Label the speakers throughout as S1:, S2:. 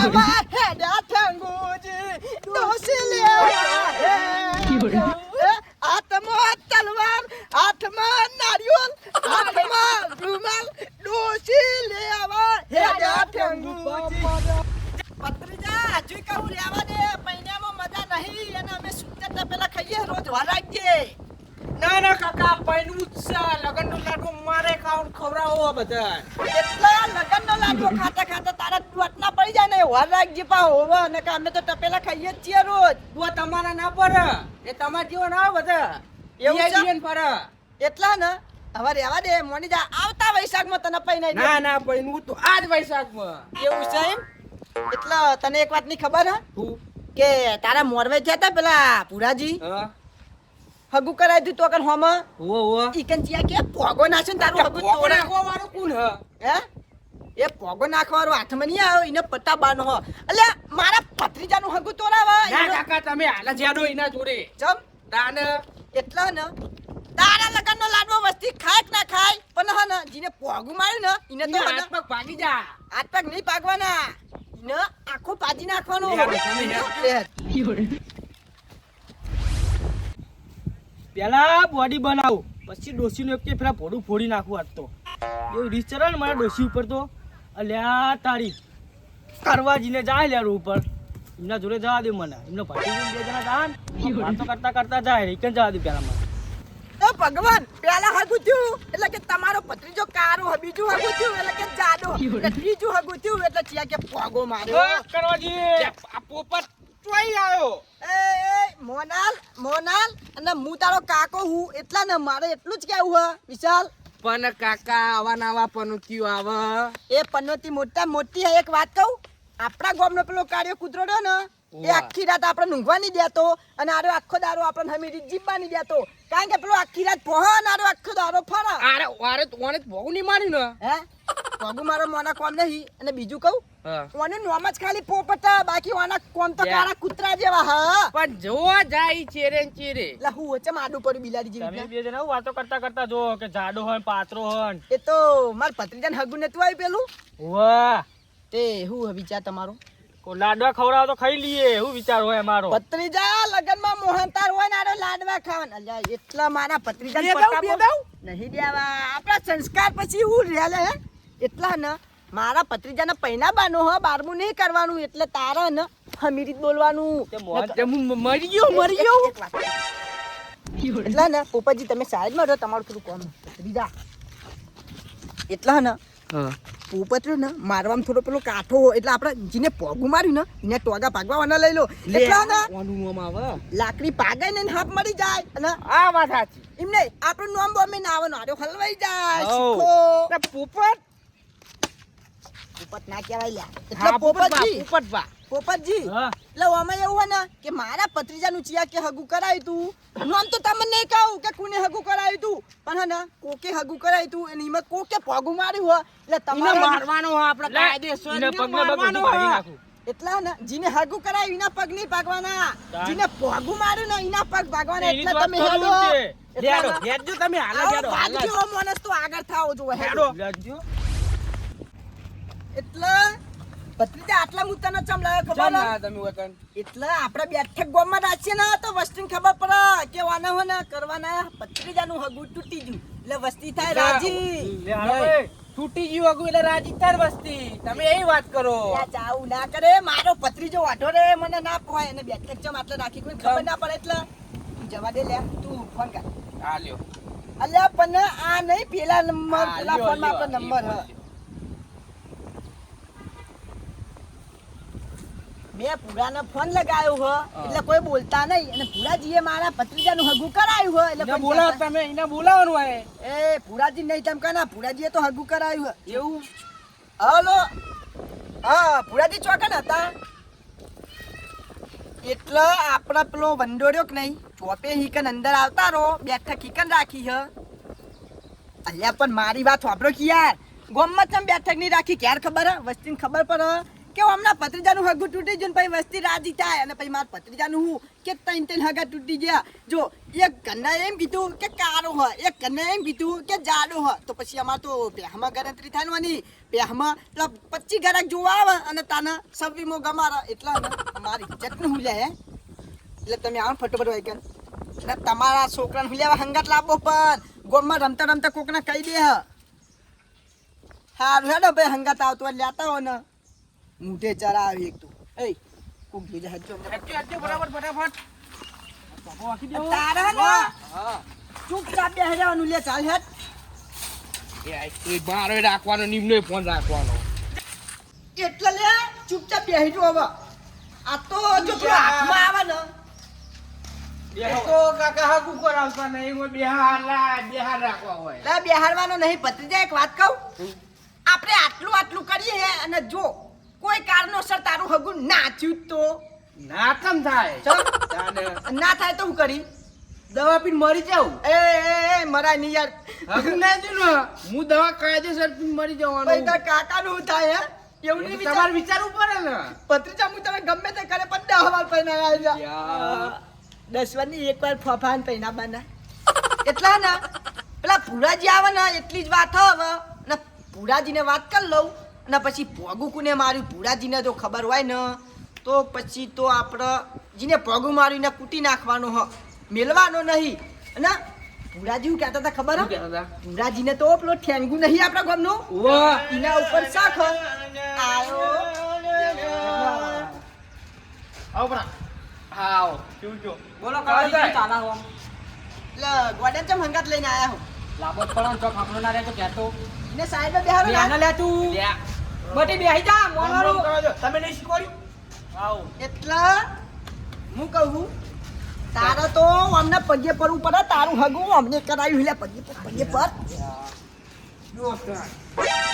S1: લેવા હેડ્યા ઠંગુજી ડોસી લેવા હાથમાં તલવાર હાથમાં નારિયેળ હાથમાં રૂમાલ ડોસી લેવા હેડ્યા ઠંગુજી પત્રીજા હજુ કહું લેવા દે પૈણામાં મજા નહીં અને અમે સુતતા પેલા ખાઈએ રોજ વરાગીએ
S2: ના કાકા પૈણું લગનનો લાડવો મારે ખવડાવો બધા
S1: એટલા લગનનો લાડવો ખાતા તારા ટોટના પડી જાય ને વાર રાખજે પા હોવે અને કે અમે તો ટપેલા ખાઈએ જ છીએ રોજ
S2: તો તમારા ના પર એ તમાર જેવો ના બધા
S1: એવું છે?
S2: જીવન પર
S1: એટલા ને હવે રહેવા દે મોની જા આવતા વૈશાખમાં તને પૈણાઈ દે
S2: ના પૈણું તો આજ વૈશાખમાં
S1: એવું છે એમ એટલે તને એક વાતની ખબર હે
S2: હું
S1: કે તારા મોરવે છે તા પેલા પુરાજી
S2: હા
S1: હગુ કરાય તું તો કન હોમ
S2: ઓ
S1: ઈકન ચિયા કે પોગો નાખ્યો ને તારું હગુ તોડે
S2: નાખવા વાળું કોણ હ
S1: હે એ પોગો નાખવાનો હાથમાં નહીં આવ્યો એને પટ્ટા બાનો હો એટલે મારા ભત્રીજાનું હગુ તોડાવા
S2: ના કાકા તમે હાલ જ્યાદો એના જોડે
S1: જમ
S2: તાન
S1: એટલા ને તારા લગનનો લાડવો વસ્તી ખાય કે ના ખાય પણ હા ને જીને પોગું માર્યું ને એને તો
S2: હાથ પગ ભાગી જા
S1: હાથ પગ નહીં પાગવાના એને આખો પાજી નાખવાનો
S2: લે, તમે
S3: પેલા બોડી બનાવું પછી ડોસીનું એક કે પેલા ભોડું ફોડી નાખવું આજ તો એવું રીસ ચડે ને મારા ડોસી ઉપર તો અલ્યા તારી કરવાજીને જાય લ્યા રોડ ઉપર એમના જોડે જવા દે મને એમનો ભાઈ બે જણા જાય ને વાતો કરતા જાય રીકન જવા દે પેલા મને
S1: તો ભગવાન પેલા હગુ થયું એટલે કે તમારો ભત્રીજો કારો હ બીજું હગુ થયું એટલે કે જાડો એટલે ત્રીજું હગુ થયું એટલે ચિયા કે પોગો માર્યો
S2: કરવાજી આ પોપટ ચોઈ આવ્યો
S1: એ મોનાલ અને હું તારો કાકો હું એટલા ને મારે એટલું જ કેવું હે વિશાલ
S2: પણ કાકા આવા નવા પનોતીઓ આવે
S1: એ પનોતી મોટી હે એક વાત કહું આપણા ગામનો પેલો કાર્યો કૂતરો રહ્યો ને એ આખી રાત આપણે ઊંઘવા નહીં દેતો અને આરો આખો દારો આપણને હમીરી જીવવા નહીં દેતો કારણ કે પેલો આખી રાત પહોન આરો આખો દારો ફરે
S2: અરે વારે ઓને બહુ નહીં માર્યું ને
S1: હે પગુ મારો મોના કોમ નહીં અને બીજું કહું
S2: હા
S1: ઓને નોમ જ ખાલી પોપટા બાકી ઓના કોમ તો કાળા કૂતરા જેવા હા
S2: પણ જોવા જાય ચેરે ને ચેરે
S1: એટલે હું વચ્ચે માડું પડ્યું બિલાડી
S3: તમે
S1: જેવી
S3: બે જણા વાતો કરતા જો કે જાડો હોય પાત્રો હોય
S1: એ તો માર ભત્રીજાને હગું નતું આવ્યું પેલું
S3: વાહ
S1: તે હું વિચાર તમારો
S3: કો લાડવા ખવડાવો તો ખાઈ લઈએ એવું વિચાર હોય અમારો
S1: ભત્રીજા લગનમાં મોહનતાર હોય ને આરો લાડવા ખાવાના અલ્યા એટલા મારા ભત્રીજાને
S2: બે દાવ?
S1: નહીં દેવા આપણા સંસ્કાર પછી હું રેલે હે એટલા ને મારા ભત્રીજાને પૈણા બાનો હ બારમું નહીં કરવાનું એટલે તારા ને હમીરી બોલવાનું
S3: તે મોહન
S2: તે હું મરી ગયો
S1: એટલા ને પોપટજી તમે સાઈડમાં રહો તમારું થોડું કોમ ભત્રીજા એટલા ને
S2: હા
S1: પોપટ રહ્યો ને મારવામાં થોડો પેલો કાઠો હોય એટલે આપણે જેને પોગું માર્યું ને એને ટોગા ભાગવાના લઈ લો એટલા ને
S2: ઓનું નામ આવે
S1: લાકડી પાગાઈ ને હાફ મળી જાય અને
S2: આ વાત સાચી
S1: એમ નહીં આપણું નામ બોમે ના આવવાનું આડો હલવાઈ જાય
S3: હઉ.
S1: શીખો
S2: તે પોપટ
S1: પોપટ ના કહેવાય લ્યા એટલે
S2: હા
S1: પોપટજી
S2: પોપટ
S1: પોપટજી
S3: હા
S1: એટલે આમાં એવું હોય ને કે મારા ભત્રીજાનું ચિયા કે હગું કરાયું તું નામ તો તમને નહીં કહું કે કોને હગું કરાયું તું પણ હે ને કોકે હગું કરાયું તું અને એમાં કોકે પોગું માર્યું હોય એટલે
S2: એને
S1: તમારે
S2: મારવાનો હોય આપણે
S3: લે,
S2: કાયદેસર
S3: એને
S2: એને
S3: પગને
S2: મારવાનો
S3: પગ ભાગી
S2: હોય.
S3: નાખું
S1: એટલા ને જીને હગું કરાયું એના પગ નહીં ભાગવાના
S3: તાન.
S1: જીને પોગું માર્યું ને એના પગ ભાગવાના
S3: એની
S1: એટલે
S3: જ વાત
S1: તમે
S3: કરું
S1: હેડો
S3: છે.
S1: એટલા
S2: હેડો,
S1: ને
S2: હેડજો તમે હાલ જ
S1: આવો
S2: હેડો, હાલ જ.
S1: ભાગ જેવો માણસ તો આગળ થાવો જોવે હેડો
S2: હેડો.
S3: લાગજો
S1: એટલે ભત્રીજા આટલા મુદ્દાનો ચમ લાવ્યો ખબર
S2: ચાલ
S1: હે?
S2: ના તમે વતન.
S1: એટલે આપણે બેઠક ગોમમાં રાખીએ ને તો વસ્તીને ખબર પડે કે વાના હોય ને કરવાના ભત્રીજાનું હગું તૂટી ગયું એટલે વસ્તી થાય રાજી
S3: લે હાલો ભાઈ.
S2: તૂટી ગયું અગુ એટલે રાજી તાર વસ્તી તમે એ વાત કરો
S1: ત્યાં જાવું ના કરે મારો ભત્રીજો વાઢો રે મને ના પોહાય અને બેઠક ચમ આટલે રાખી કોઈ ખબર ના પડે એટલે તું જવા દે લે તું ફોન કર
S2: હા લ્યો
S1: અલ્યા પણ આ નહીં પેલા નંબર
S2: હા,
S1: પેલા
S2: લ્યો,
S1: ફોનમાં
S2: લ્યો,
S1: આપણો નંબર
S2: લ્યો.
S1: હ મેં પુરાનો ફોન લગાવ્યો હ એટલે કોઈ બોલતા નહીં અને પુરાજીએ મારા ભત્રીજાનું હગું કરાયું હ એટલે
S2: એને
S1: કોઈ
S2: બોલાવો
S1: કહેતા-
S2: તમે એને બોલાવવાનું હોય
S1: એ પુરાજી નહીં તેમ કહે ને પુરાજીએ તો હગું કરાયું હ
S2: એવું
S1: હલો હા પુરાજી ચોકન હતા એટલે આપણા પેલો વંડોર્યો કે નહીં ચોપે હીકન અંદર આવતા રહો બેઠક હીકન રાખી હ અલ્યા પણ મારી વાત વાપરો કે યાર ગોમમાં ચમ બેઠક નહીં રાખી ક્યારે ખબર હ વસ્તીને ખબર પડે કે હમણાં ભત્રીજાનું હગું તૂટી ગયું ને પછી વસ્તી રાજી થાય અને પછી મારા ભત્રીજાનું હું કે ત્રણ હગા તૂટી ગયા. જો એક ઘરના એમ કીધું કે કારો હોય, એક ઘરના એમ કીધું કે જાડો હોય, તો પછી અમારે તો બેહમાં ગણતરી થવાની. બેહમાં એટલે 25 ઘરાક જોવા આવે અને તાના સવ્વીમો ગમારા એટલા ને મારી ઇજ્જતનું હું લે હે. એટલે તમે આવો ફટોફટ હોય કે એટલે તમારા છોકરાને હું લેવા હંગાત લાવો પણ ગોમમાં રમતા રમતા કોકને કહી દે હ. હારું હેડો ભાઈ હંગાત આવતો હોય લેતા હો ને મૂઠે ચરાવી એક તું એ કોક બીજા હજો
S2: બરાબર ફટાફટ
S1: તારા ને ચૂપચાપ બેહી રહેવાનું લે ચાલ હેડ.
S2: એ મારો રાખવાનો નિમનો ફોન રાખવાનો
S1: એટલે લે ચૂપચાપ બેહી જો હવે. આ તો જો પેલો હાથમાં આવે ને
S2: તો કાકા હાકુ કરાવતા નહીં કોઈ બિહાર રાખવા હોય
S1: લે બેહારવાનો નહીં. ભત્રીજા એક વાત કહું, આપણે આટલું કરીએ હે અને જો કોઈ કારણોસર તારું હગું ના થયું તો
S2: ના કેમ થાય
S1: ના થાય તો હું કરી
S2: દવા પીને મરી જાવ
S1: એ મરાય નહીં યાર.
S2: હકુ ના દીધું ને હું દવા કાયદેસર પીને મરી
S1: ભાઈ
S2: જવાનું
S1: તાર કાકાનું હું થાય હે એવું નહીં વિચાર.
S2: તમારે વિચારવું પડે ને
S1: ભત્રીજા હું તમે ગમે તે કરે પણ 10 વાર પહેલા આવી જા. 10 વારની એક વાર ફફાન પહેલા બના એટલા ને પેલા પુરાજી આવે ને એટલી જ વાત હવે ને પુરાજીને વાત કરી લઉં અને પછી ભોગું કોને માર્યું પુરાજીને જો ખબર હોય ને તો પછી તો આપણે જીને ભોગું માર્યું ને કૂટી નાખવાનો હ મેલવાનો નહીં. અને પુરાજી હું કહેતા હતા ખબર હે પુરાજીને તો પેલો ઠેંગું નહીં આપણા ગામનો એના ઉપર શાખ આયો
S3: બોલો કાકા શું ચાલે હો?
S1: એટલે ગોડન ચમ હંગાત લઈને આયા હું
S3: લાંબો જ પડો ને ચોક આપણો ના રહે તો કહેતો.
S1: ને સાઈડમાં બેહારો ને.
S3: બેહાના લે તું. બટી બેહી જા મોનારું. તમે નહીં શીખવાડ્યું? આવ.
S1: એટલે હું કહું તારા તો અમને પગે પડવું પડે. તારું હગું અમને કરાવ્યું એટલે પગે પર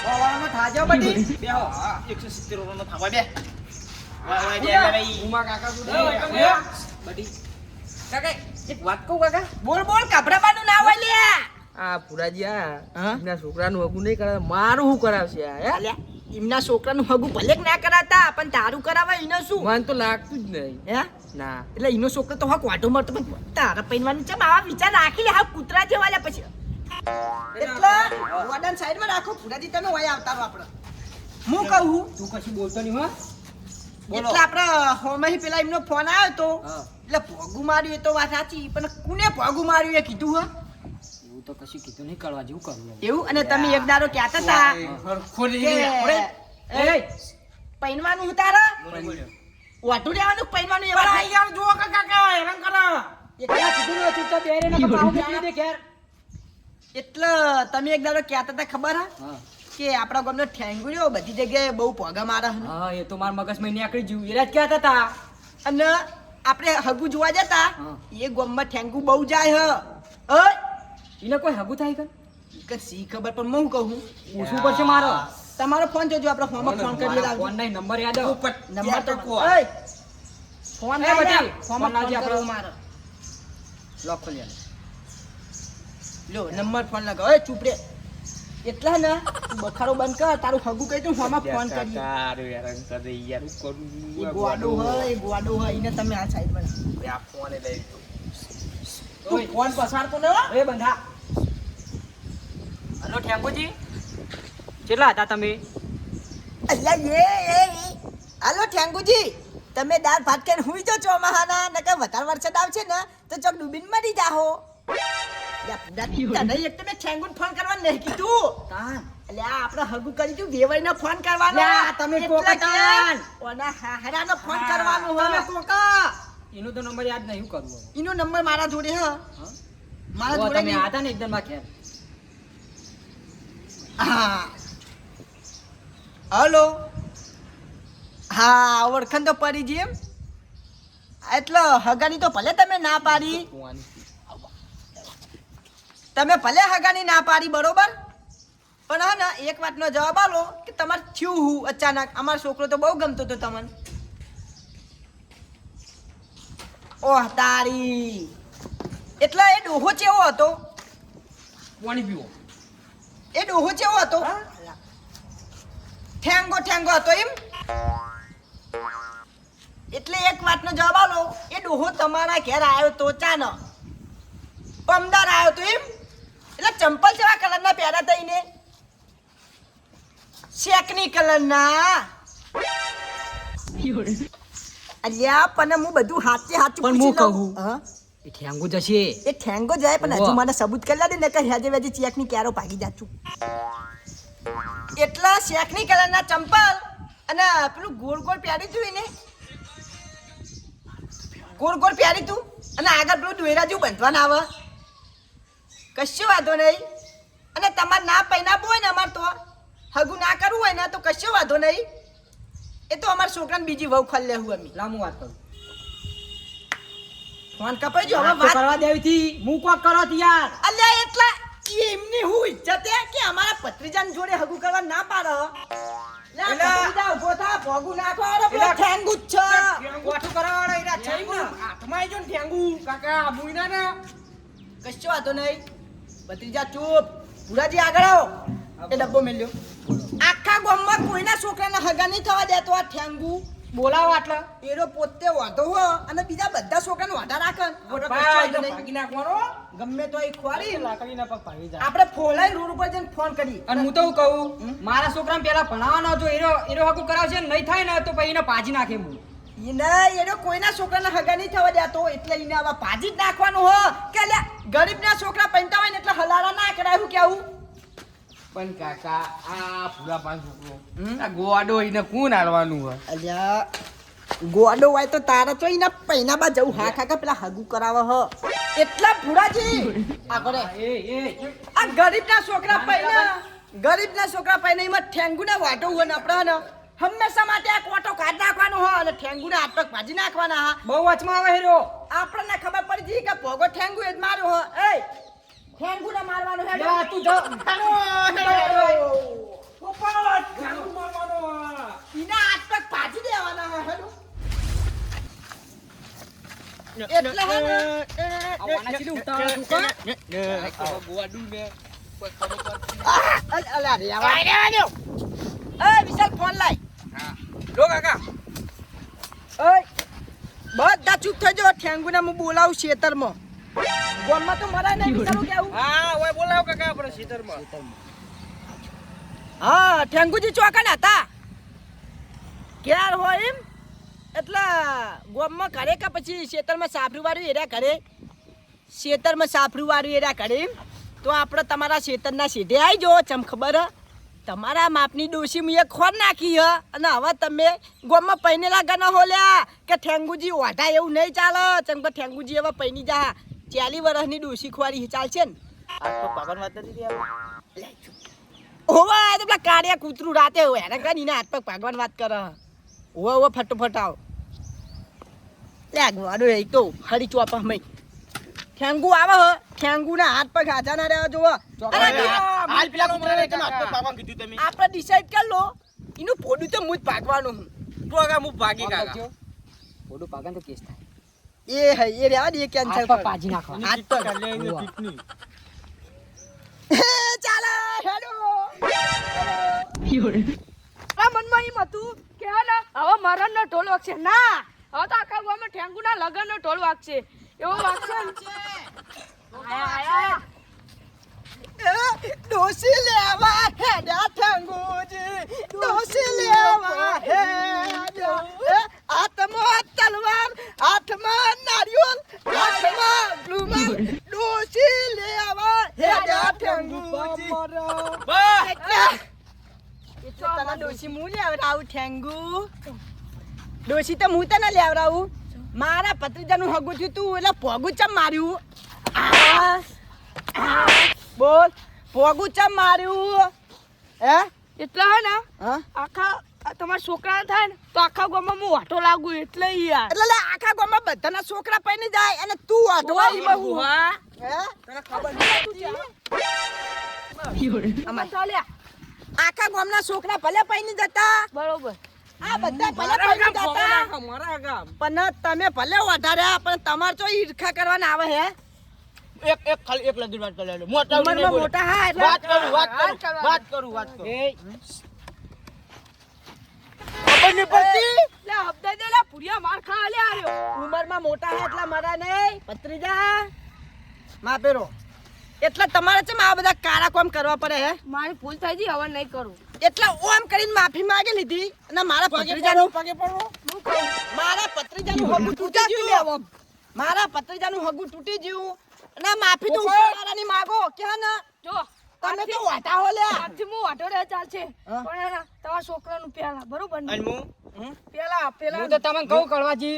S1: વાળામાં થાજો બટી
S3: બેહો 170 નો થાવા બે.
S2: ઉમા કાકા શું
S3: બટી કાકા એક વાત કહું કાકા.
S1: બોલ બોલ કભરાવાનું ના હોય લે.
S2: આ પુરાજી
S1: હા?
S2: એમના છોકરાનું હગું નહીં કરાવે મારું શું કરાવશે આ હે
S1: અલ્યા, એમના છોકરાનું હગું ભલે જ ના કરાતા પણ તારું કરાવાય એને શું
S2: મને તો લાગતું જ નહીં
S1: હે
S2: ના
S1: એટલે એનો છોકરો તો હક વાટો મળતો પણ તારા પૈનવાનું ચમ આવા વિચાર રાખી લે હા કૂતરા જેવા લે પછી એટલે વડન સાઈડમાં રાખો પુરાજી તમે વયા આવતા રહો આપણે. હું કહું
S3: તું કશું બોલતો નહીં હો.
S1: એટલે આપણે હોમહી પેલા એમનો ફોન આવ્યો તો
S3: હા.
S1: એટલે ભોગું માર્યું એ તો વાત સાચી પણ કોને ભોગું માર્યું એ કીધું હા
S3: એવું તો કશું કીધું નહીં કરવા જેવું કરવું.
S1: એવું અને તમે એક દાડો કહેતા હતા
S2: ખોલી
S1: કે પૈનવાનું હું તારા વાટું લેવાનું પૈનવાનું એવા
S2: આઈ જાવ જો કાકા હેરાન કરો
S1: એકલા કીધું ને ચૂપચાપ બેરે ને પાઉં બેરી દે ઘેર. એટલે તમે એક દાડો કહેતા હતા ખબર હા
S3: હા
S1: કે આપણા ગામનો ઠેંગુડ્યો બધી જગ્યાએ બહુ પોગા મારે છે.
S3: હા એ તો મારા મગજમાં નીકળી ગયું. એરા જ કહેતા હતા.
S1: અને આપણે હગુ જોવા જતા
S3: હા.
S1: એ ગામમાં ઠેંગુ બહુ જાય હ ઓય
S3: એને કોઈ હગું થાય કે
S1: સી ખબર પણ હું કહું
S3: પૂછવું પડશે મારો.
S1: તમારો ફોન જોજો આપણે ફોનમાં ફોન કરી
S3: મારા
S1: લાવજો
S3: ફોન નહીં નંબર યાદ આવો.
S1: નંબર તો
S2: કો.
S1: ઓય ફોન
S3: એ
S1: લાવ
S3: બટી,
S1: ફોનમાં
S3: ફોન
S1: ફોન
S3: લાવજે
S1: કરવો
S3: આપણો.
S1: મારે
S3: લોક ખોલી આલો.
S1: લો નંબર ફોન લગાવ ઓય ચૂપ રે એટલા ને તું બખારો બંધ કર તારું હગું કહી દઉં ફોનમાં ફોન કરી
S2: હેરાન કરે યાર કરું
S1: એ ગોડો હોય એને તમે આ સાઈડમાં
S2: આ ફોન લઈ
S1: તું ફોન પસારતો ને હો.
S3: એ બંધા. હલો ઠેંગુજી કેટલા હતા તમે?
S1: અલ્યા હાલો ઠેંગુજી તમે દાળ ભાત ખાઈને હુઈ જો ચોમાહાના નકર વધારે વરસાદ આવશે ને તો ચોક ડૂબીને મરી જાહો. તને એક તો મેં ઠેંગુને ફોન કરવાનું નહીં કીધું. અલ્યા આપણે હગું કરી દીધું વેવાઈને ફોન કરવાનો.
S3: લ્યા, તમે
S1: એટલે
S3: કોકા
S1: કે
S3: તાન.
S1: ઓના હાહરાનો ફોન કરવાનો
S3: તમે
S1: હવે.
S3: કોકા એનો તો નંબર યાદ નહીં. શું કરવું હવે?
S1: એનો નંબર મારા જોડે હ
S3: હા?
S1: મારા
S3: ઓ,
S1: જોડે
S3: તમે
S1: નહીં.
S3: હતા ને એકદમ માં ઘેર.
S1: હા હલો હા ઓળખાણ તો પડી ગઈ એમ એટલે હગાની તો ભલે તમે ના પાડી ના પાડી બરોબર પણ હા ને એક વાતનો જવાબ આલો કે તમારે થયું હું અચાનક અમારો છોકરો તો બહુ ગમતો હતો તમને. ઓહ તારી એટલે એ ડોહો ચેવો હતો
S2: પાણી પીવો
S1: એ ડોહો ચેવો હતો ઠેંગો હતો એમ એટલે એક વાતનો જવાબ આલો, એ ડોહો તમારા ઘેર આવ્યો તો ચાન પમદાર આવ્યો તો એમ? એટલે ચંપલ કેવા કલરના પહેર્યા તા ઈને? શેકની કલરના. અલ્યા પણ હું બધું હાચે હાચું
S2: પણ હું
S1: પૂછી લઉં.
S2: કહું.
S1: હા?
S2: એ ઠેંગુ જશે.
S1: એ ઠેંગો જાય પણ હજુ
S2: વાહ.
S1: મને સબૂત કરી લા દે ને કે હેજે વેજે ચેકની ક્યારો ભાગી જાચું. એટલા શેકની કલરના ચંપલ અને પેલું ગોળ ગોળ પહેરી તું એને ગોળ ગોળ પહેરી તું અને આગળ પેલું દોયરા જેવું બંધવાના આવે. કશો વાંધો નહીં. અને તમારે ના પહેરાવું હોય ને અમારે તો હગું ના કરવું હોય ને તો કશો વાંધો નહીં. એ તો અમારા છોકરાને બીજી વહુ ખલ લેવું અમે.
S2: લામુ વાત કરું.
S1: ફોન કપાઈ જો હવે
S2: વાત તો
S1: વાત.
S2: કરવા દેવી થી હું કોક કરો તી યાર.
S1: અલ્યા એટલા એમની હું ઇજ્જત હે કે અમારા ભત્રીજાને જોડે હગું કરવા ના પાડે. લે ભત્રીજા ઊભો થા, ભોગું નાખો અરે પેલો ઠેંગુ જ છે.
S2: ગોઠું કરાવવાળા એરા છે ને. હાથમાં આઈ જો ને ઠેંગુ કાકા મુઈના ને.
S1: કશો વાંધો નહીં. ભત્રીજા ચૂપ. ભુરાજી આગળ આવો. એ ડબ્બો મેલ્યો. આખા ગામમાં કોઈના છોકરાને હગા નહીં થવા દેતો આ ઠેંગુ.
S2: બોલાવો આટલા.
S1: એનો પોતે વાંધો હો અને બીજા બધા છોકરાને વાંધા રાખે. ખોટો કશો
S2: ભાઈ
S1: વાંધો
S2: તો
S1: નહીં.
S2: ભાગી નાખવાનો.
S1: ગમે તો એ ખોરી
S3: લાકડીના પગ ભાગી જાય.
S1: આપણે ફોલાઈ રોડ ઉપર જઈને ફોન કરી.
S2: અને હું તો એવું કહું મારા છોકરાને પેલા ભણાવવાનો જો એરો હકુ કરાવશે ને નહીં થાય ને તો પછી એને પાજી નાખે હું.
S1: એનો કોઈના છોકરાને હગા નહીં થવા દેતો એટલે એને આવા ભાજી જ નાખવાનું હો કે લે ગરીબના છોકરા પૈણતા હોય ને એટલે હલાલા ના કરાય. હું કેવું
S4: પણ કાકા આ પૂરા પાંચ છોકરો આ ગોવાડો એને કોણ હાલવાનું હોય?
S1: અલ્યા ગોડો હોય તો તારા તો એના પૈનામાં જવું હા કાકા પેલા હગું કરાવે હ એટલા ભુરાજી આગળ આ ગરીબના છોકરા પૈના એમાં ઠેંગુના વાટો હોય ને આપણે ને હંમેશા માટે આ કોટો કાઢ નાખવાનો હો અને ઠેંગુના હાથ પગ ભાજી નાખવાના હા.
S2: બહુ વચમાં આવે હેરો.
S1: આપણને ખબર પડી જઈ કે ભોગો ઠેંગુ એ જ માર્યો હો. એ ઠેંગુને મારવાનો હે
S2: જા તું જા. પોપટ ઠેંગુ મારવાનો.
S1: એના હાથ પગ ભાજી દેવાના હે હેલો. એટલે હે ને
S2: આ વાના ચીલી ઉતાવળા તું કા?
S4: ગોવાડું ને
S1: અલા રે આવા એ વિશાલ ફોન લાય.
S4: લો કાકા
S1: ઓય બધા ચૂપ થઈ જાઓ. ઠેંગુને હું બોલાવું ખેતરમાં. ગામમાં તો મરાય નહીં વિચારું કેવું.
S4: હા ઓય બોલાવો કાકા આપણે સીતરમાં
S1: હા ઠેંગુજી ચોકન હતા ક્યાર હોય એમ એટલે ગામમાં કરે કે પછી ખેતરમાં સાફરું વાળું એરા કરે. ખેતરમાં સાફરું વાળું એરા કરે એમ તો આપણે તમારા ખેતરના સીધે આવી જાઓ. ચમ ખબર હ તમારા માપની ડોશી મેં ખોર નાખી હ અને હવે તમે ગામમાં પૈનેલા ગના હોલ્યા કે ઠેંગુજી ઓઢા એવું નહીં ચાલે. ચમ કે ઠેંગુજી હવે પૈની જા 40 વર્ષની ડોશી ખોરી ચાલશે ને. ઓવા તો પેલા કાળિયા કૂતરું રાતે હોય એને કરીને હાથ પગ ભાગવાની વાત કરે. ઓવા ફટોફટ આવ લે ગવાડો એ તો હરી ચોપા મય ઠેંગુ આવે હ ઠેંગુના હાથ પગ હાજા ના રહેવા જોવો.
S4: હાલ પેલા કૂતરાને કેમ હાથ પગ ભાગવા કીધું તમે?
S1: આપણે ડિસાઈડ કરી લો એનું પોડું તો મુજ ભાગવાનું હું.
S4: તો કાકા હું ભાગી કાકા
S2: ઓડું પાગન તો કેસ થાય.
S1: એ હે એ રેવા દે કેન્સલ
S2: હાથ પગ પાજી નાખવા.
S1: હાથ પગ ચાલો હેલો
S5: આ મનમાં એમ હતું કે હે ને હવે મરણનો ઢોલ વાગશે. ના હવે તો આખા ગામમાં ઠેંગુના લગનનો ઢોલ વાગશે. એવો વાગશે ને. આયા.
S1: ડોસી લેવા હેડ્યા ઠેંગુજી ડોસી લેવા હેડ્યા. હાથમાં તલવાર હાથમાં નારિયેળ હાથમાં બ્લુમર ડોસી લેવા હેડ્યા ઠેંગુજી. તને ડોસી હું લેવડાવું ઠેંગુ. ડોસી તો હું તને લેવડાવું. મારા ભત્રીજાનું હગું થયું તું એટલે ભોગું ચમ માર્યું. બોલ ભોગું ચમ માર્યું હે
S5: એટલે હે ને
S1: હા
S5: આખા તમારા છોકરા થાય ને તો આખા ગામમાં હું વાટો લાગુ એટલે યાર.
S1: એટલે લે આખા ગામમાં બધાના છોકરા પૈને જાય અને તું અઢવા એમાં હું હે તને ખબર
S5: આમાં ચાલ્યા.
S1: આખા ગામના છોકરા ભલે પૈને જતા
S5: બરોબર.
S1: આ બધા ભલે પૈને જતા
S4: મારા ગામ
S1: પણ તમે ભલે વધાર્યા પણ તમાર તો ઈર્ખા કરવાના આવે હે.
S4: એક ખાલી એક લગી વાત કરી લે મોટા
S1: ઉંમરમાં મોટા હા એટલે
S4: વાત કરું
S1: ખબર
S3: ખબર નહીં પડતી
S5: લે હપ્તા દે લે ભૂરિયા માર ખા લે આર્યો
S1: ઉંમરમાં મોટા હે એટલા મારા નહીં ભત્રીજા માપેરો એટલે તમારે છે આ બધા કારા કામ કરવા પડે હે
S5: મારી ભૂલ થઈ ગઈ હવે નહીં કરું
S1: એટલે ઓમ કરીને માફી માંગી લીધી અને મારા ભત્રીજાનું
S2: પગે પડો
S5: હું કહું
S1: મારા ભત્રીજાનું હગું તૂટી ગયું મારા ભત્રીજાનું હગું તૂટી ગયું અને માફી તો ઉપરવાળાની માંગો કે ને
S5: જો
S1: તમે તો વાટા હો લ્યા
S5: આજથી હું વાટો રે ચાલશે
S1: હા.
S5: પણ એના તમારા છોકરાનું પેલા બરોબર ને
S3: અને
S5: પેલા
S2: હું તો તમને કહું કળવાજી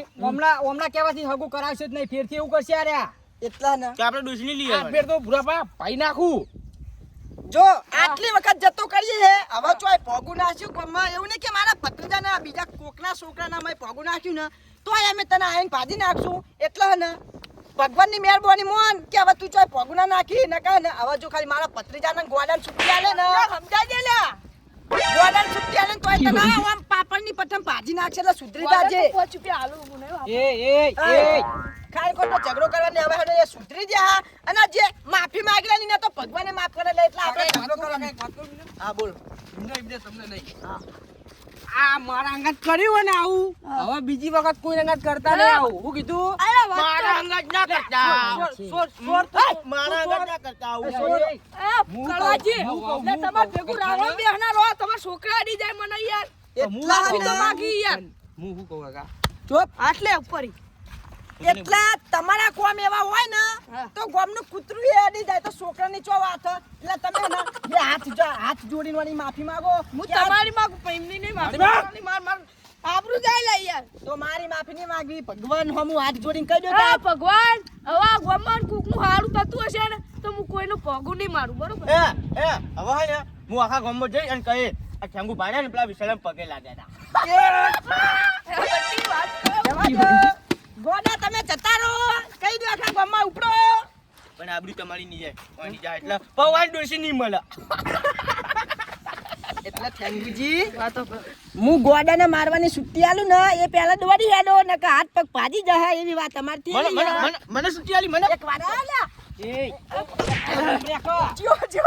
S2: ઓમના કહેવાથી હગું કરાવશે જ નહીં ફેરથી એવું કરશે અરે
S1: એટલા ને
S3: કે આપણે ડોશીને લઈ
S2: આ
S3: આવવાનું.
S2: ફેર તો ભૂરાપા પાઈ નાખું
S1: જો આટલી વખત જતો કરીએ હે હવે ચોય પોગું નાખ્યું ગમમાં એવું નહીં કે મારા ભત્રીજાના બીજા કોકના છોકરાના મેં પોગું નાખ્યું ને તોય અમે તને આઈને ભાજી નાખશું એટલે ને ભગવાનની મહેરબાની મોન કે હવે તું ચોય પોગું ના નાખી ન કહે ને હવે જો ખાલી મારા ભત્રીજાને ગોડાને છૂટી આલે ને
S5: સમજાઈ દે લ્યા
S1: ગોડાને છૂટી આલે ને તોય તને આમ પાપડની પઠમ ભાજી નાખશે એટલે સુધરી જાજે
S5: પાંચ રૂપિયા હાલું હું નહીં વાપરું.
S2: એ
S1: ખાઈ ખોટો ઝઘડો કરવાની હવે હેડો એ સુધરી જા અને જે માફી માંગેલી ને તો ભગવાને માફ કરે લે એટલે આપણે ઝઘડો કરવાનો હા બોલ
S2: તમને નહીં આ મારા અંગત કર્યું હોય ને આવું હવે બીજી વખત કોઈ અંગત કરતા નહીં આવું હું કીધું
S5: અરે વાત
S3: મારા
S5: કર.
S3: અંગત ના કરતા મારા અંગત ના કરતા આવું.
S5: એ કળવાજી લે તમાર ભેગું રાવણ બેહના રહો તમાર છોકરા અડી જાય મને યાર
S1: એટલા
S5: માફી તો
S1: ને
S5: માંગી યાર
S2: હું શું કહું કાકા
S1: ચૂપ
S5: આટલે ઉપરી
S1: એટલા તમારા કોમ એવા હોય ને
S5: હા.
S1: તો ગોમનું કૂતરું એ અડી જાય તો છોકરાની ચો વાત હે. એટલે તમે ને બે હાથ જોડીને વાળી માફી માંગો
S5: હું
S1: કે આ-
S5: તમારી માંગુ પણ એમની નહીં માંગુ તમારી માર આબરૂ જાય લે યાર
S1: તો મારી માફી નહીં માંગવી ભગવાન હમું હાથ જોડીને કહી દો
S5: હા ભગવાન હવે આ ગમન કુકનું હારું થતું હશે ને તો હું કોઈનું પગું નહીં મારું બરોબર
S3: એ હવે હે ને હું આખા ગામમાં જઈ અને કહે આ ખેંગુ ભાઈ ને પેલા વિશાલમ પગે લાગ્યા હતા.
S5: બધી વાત કરો.
S1: જવા દો. ગોડા તમે જતા રહો કહી દો આખા ગામમાં ઉપડો
S3: પણ આબરૂ તમારી નહીં જાય કોઈની જાય એટલે ભગવાન ડોશી નહીં મળે.
S1: એટલે થેંગુજી હું ગોડાને મારવાની છુટ્ટી આલું ને એ પહેલા દોડી હેડો ને કે હાથ પગ ભાજી જાય એવી વાત અમારથી
S3: મને મને મને મને છૂટી આલી મને
S1: એક વાત આલ્યા
S2: એ
S1: જો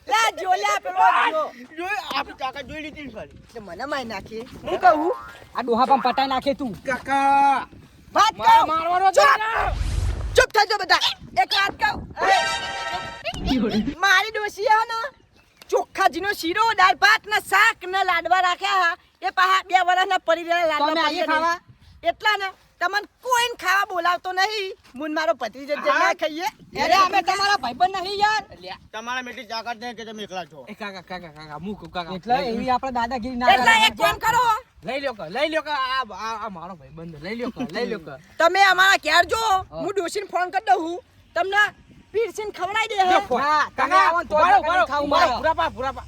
S1: લા જો લા પેલો જો
S3: જોઈ આપણી તાકાત જોઈ લીધી ને ખાલી.
S1: એટલે મને મારી નાખી હું કહું
S2: આ ડોહા પણ પટાઈ નાખે તું કાકા
S1: વાત કહું
S2: મારવાનો
S1: ચૂપ થઈ જાઓ બધા એક વાત કહું મારી ડોશી હે ને ચોખ્ખાજીનો શીરો દાળ ભાત ને શાક ને લાડવા રાખ્યા એ પાહા 2 વર્ષના પડી રહેલા
S2: તો અમે
S1: લાડવા
S2: આવીએ
S1: પડી
S2: ખાવા?
S1: એટલા ને તમને કોઈને ખાવા બોલાવતો નહીં મુન મારો ભત્રીજો જે ના ખાઈએ
S2: અરે અમે તમારા ભાઈબંધ નહીં યાર
S3: તમારા મેટી તાકાત નહીં કે તમે એકલા છો.
S2: એ કાકા કાકા કાકા મૂક કાકા એટલે એવી આપણે દાદાગીરી ના
S1: એટલે એક કામ કરો
S2: લઈ લ્યો કે આ મારો ભાઈબંધ લઈ લ્યો કે
S1: તમે અમારા ઘેર જો હું ડોશીને ફોન કરી દઉં છું. તમને પીરસીને ખવડાવી દે હે.
S2: કાકા આવો તો ખાવું મારો ભૂરાપા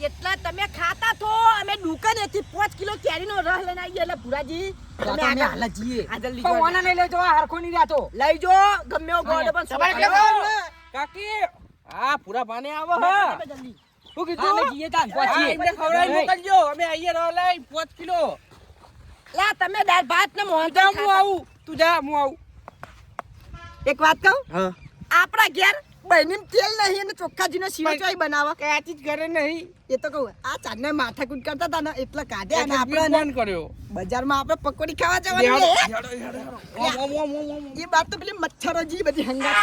S1: એટલા તમે ખાતા થો અમે દુકાનેથી 5 કિલો કેરીનો રસ લઈને આવીએ એટલે ભુરાજી તમે આગળ
S2: જઈએ
S1: આ જલ્દી
S2: પણ
S1: જો.
S2: ઓના નહીં લઈ જવા હરખો નહીં રાતો
S1: લઈ જો ગમે એવો ગોળો પણ
S2: તમારે
S1: છોકરો
S2: કેવું?
S1: આવે.
S2: કાકી આ પૂરા પાને આવો હે
S1: તમે જલ્દી
S2: શું કીધું અમે જઈએ તાન પહોંચીએ એમને ખવડાવી મોકલજો અમે આઈએ રહો લઈ 5 કિલો
S1: લા તમે દાળ ભાત ને મોહન
S2: જા હું આવું તું જા હું આવું
S1: એક વાત કહું
S2: હા
S1: આપણા ઘેર બહેનીમ તેલ નહીં અને ચોખ્ખાજીનો શીરો ચોય બનાવે
S2: કાચી જ ઘરે નહીં
S1: એ તો કહું આ ચાંદને માથાકૂટ કરતા હતા ને એટલે કાઢ્યા અને
S2: આપણે
S1: આપણે
S2: ફોન કર્યો
S1: બજારમાં આપણે પકોડી ખાવા જવાની
S2: હેડો. ઓમ, ઓમ, ઓમ, ઓમ, ઓમ.
S1: એ બાત તો પેલી મચ્છરો જી બધી હંગા